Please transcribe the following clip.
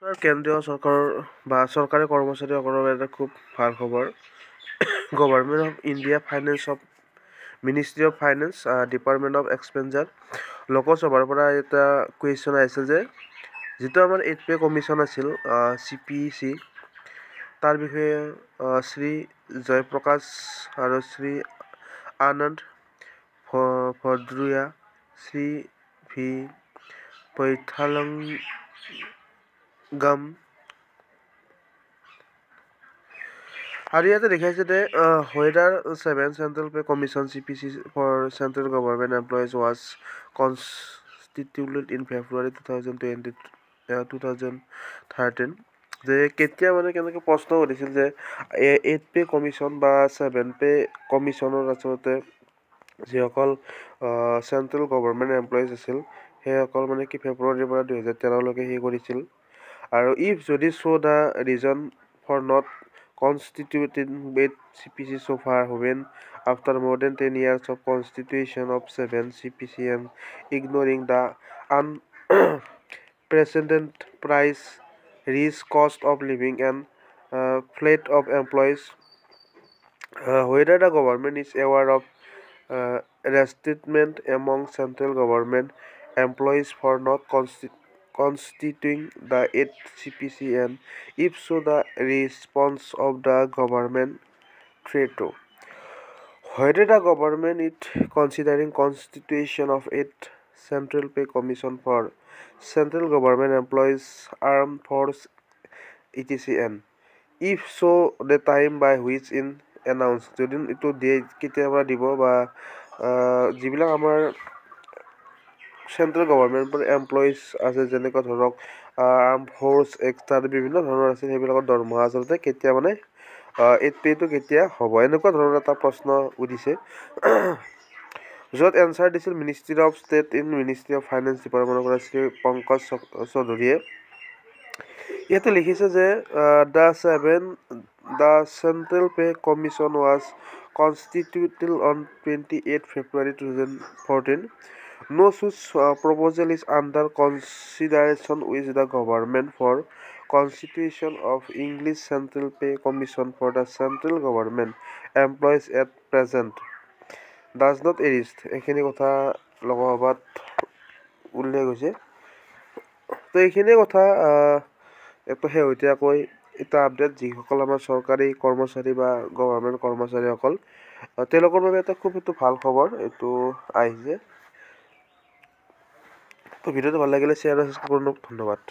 কেন্দ্ৰীয় চৰকাৰৰ বা চৰকাৰী কৰ্মচাৰীসকলৰ এটা খুব ভাল খবৰ। Government of India finance of ministry of finance department of expenditure লোকসভাৰ পৰা এটা কুৱেশ্যন আহিছিল যে যিটো আমাৰ 8 পে কমিশ্যন আছিল CPC তাৰ বিষয়ে শ্ৰী জয়প্ৰকাশ আৰু শ্ৰী আনন্দ ভদ্ৰুয়া শ্ৰী ভি বৈঠালংগম আৰু ইয়াতে দেখাইছে যে whether 7 Central Pay Commission CPC for Central Government Employees was constituted in February 2013 যে কেতিয়া মানে কেনেকৈ প্ৰশ্ন সুধিছিল যে 8 পে কমিশ্যন বা 7 পে কমিশ্যনৰ আচলতে যিসকল চেণ্ট্ৰেল গভৰ্ণমেণ্ট এমপ্লয়িজ আছিল সেইসকল মানে কি ফেব্ৰুৱাৰীৰ পৰা 2013লৈকে সেই কৰিছিল আৰু ইফ যদি so' the reason for not constituting with CPC so far when after more than 10 years of constitution of 7 CPC and ignoring the unprecedented price, risk, cost of living and flight of employees, whether the government is aware of resentment among central government employees for not constituting the 8 CPC and if so the response of the government thereto. Whether the government is considering constitution of 8 Central Pay Commission for central government employees armed force etc. If so the time by which in announce যদি এইটো দিয়ে কেতিয়াবা দিব বা যিবিলাক আমাৰ central গভৰ্ণমেণ্টৰ employees আছে যেনেকুৱা ধৰক আৰ্ম ফ'ৰ্চ এক্সট্ৰা বিভিন্ন ধৰণৰ আছে সেইবিলাকৰ দৰমহা আচলতে কেতিয়া মানে 8 পে'টো কেতিয়া হ'ব এনেকুৱা ধৰণৰ এটা প্ৰশ্ন উঠিছে য'ত এনচাৰ দিছিল ministry of state in ministry of finance ডিপাৰ্টমেণ্টৰ পৰা শ্ৰী পংকজ চৌধুৰীয়ে ইয়াতে লিখিছে যে the central pay commission was constituted on 28 February 2014. No such proposal is under consideration with the government for constitution of English Central Pay Commission for the central government employees at present. Does not exist. এইখিনি কথা লোকসভাত উল্লেখ হৈছে তো এইখিনি কথা এটা শেহতীয়াকৈ এটা আপডেট যিসকল আমাৰ চৰকাৰী কৰ্মচাৰী বা গভৰ্ণমেণ্ট কৰ্মচাৰীসকল তেওঁলোকৰ বাবে এটা খুব ভাল খবৰ এইটো আহিছে তো ভিডিঅ'টো ভাল লাগিলে শ্বেয়াৰ আৰু সাবস্ক্ৰাইব কৰক ধন্যবাদ।